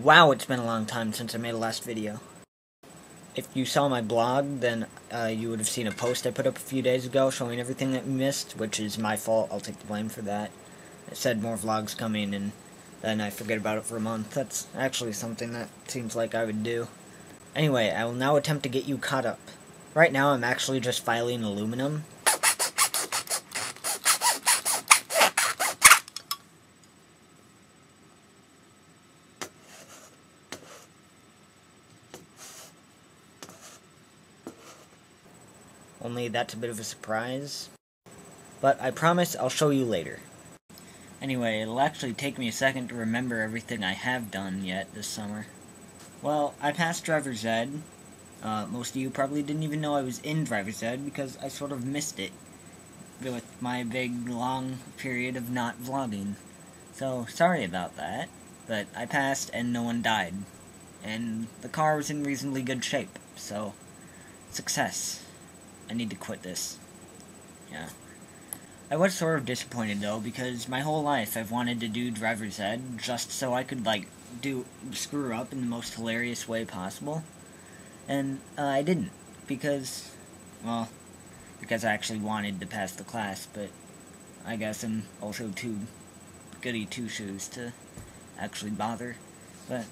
Wow, it's been a long time since I made a last video. If you saw my blog, then you would have seen a post I put up a few days ago showing everything that we missed, which is my fault. I'll take the blame for that. It said more vlogs coming, and then I forget about it for a month. That's actually something that seems like I would do. Anyway, I will now attempt to get you caught up. Right now, I'm actually just filing aluminum. Only that's a bit of a surprise. But I promise I'll show you later. Anyway, it'll actually take me a second to remember everything I have done yet this summer. Well, I passed driver's ed. Most of you probably didn't even know I was in driver's ed because I sort of missed it with my big, long period of not vlogging. So, sorry about that, but I passed and no one died. And the car was in reasonably good shape, so success. I need to quit this. Yeah. I was sort of disappointed though, because my whole life I've wanted to do driver's ed just so I could, screw up in the most hilarious way possible. And I didn't, because I actually wanted to pass the class, but I guess I'm also too goody two-shoes to actually bother. But,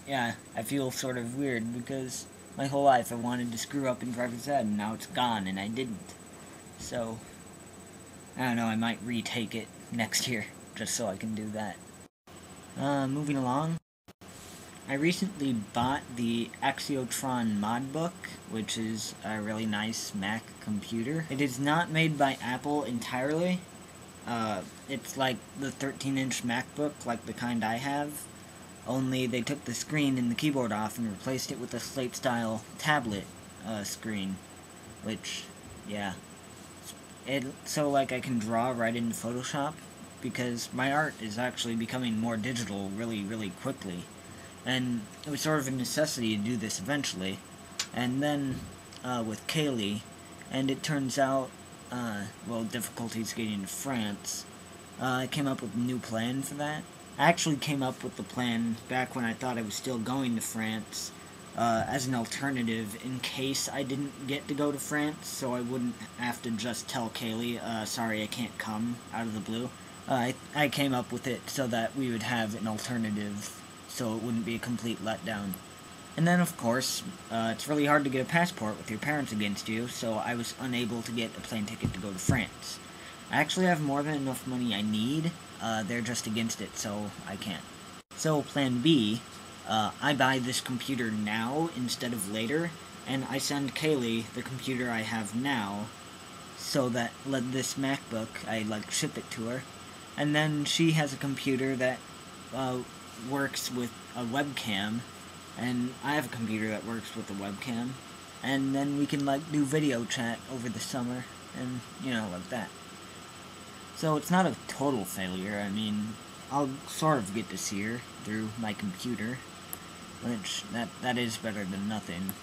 yeah, I feel sort of weird, because my whole life I wanted to screw up in driver's ed, and now it's gone, and I didn't. So, I don't know, I might retake it next year, just so I can do that. Moving along. I recently bought the Axiotron mod book, which is a really nice Mac computer. It is not made by Apple entirely. It's like the 13-inch MacBook, like the kind I have. Only they took the screen and the keyboard off and replaced it with a slate-style tablet screen. Which, yeah. So I can draw right into Photoshop, because my art is actually becoming more digital really, really quickly. And it was sort of a necessity to do this eventually. And then, with Kaylee, and it turns out, difficulties getting to France, I came up with a new plan for that. I actually came up with the plan back when I thought I was still going to France, as an alternative in case I didn't get to go to France, so I wouldn't have to just tell Kaylee, sorry, I can't come, out of the blue. I came up with it so that we would have an alternative, so it wouldn't be a complete letdown. And then, of course, it's really hard to get a passport with your parents against you, so I was unable to get a plane ticket to go to France. I actually have more than enough money I need, they're just against it, so I can't. So, plan B, I buy this computer now instead of later, and I send Kaylee the computer I have now, so that this MacBook, I ship it to her, and then she has a computer that works with a webcam, and I have a computer that works with a webcam, and then we can do video chat over the summer, and like that. So it's not a total failure. I mean, I'll sort of get to see her through my computer, which that is better than nothing.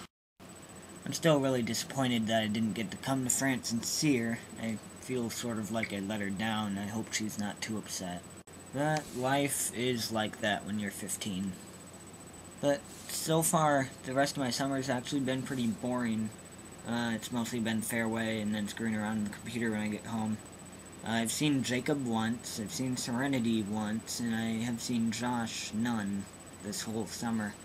I'm still really disappointed that I didn't get to come to France and see her. I feel sort of like I let her down. I hope she's not too upset. But life is like that when you're 15. But so far, the rest of my summer has actually been pretty boring. It's mostly been Fairway and then screwing around on the computer when I get home. I've seen Jacob once, I've seen Serenity once, and I have seen Josh none this whole summer.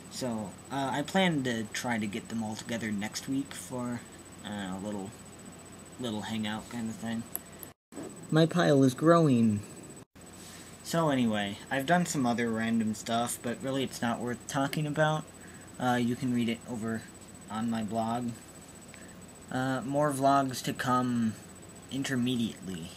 So, I plan to try to get them all together next week for a little hangout kind of thing. My pile is growing. So anyway, I've done some other random stuff, but really it's not worth talking about. You can read it over on my blog. More vlogs to come intermediately.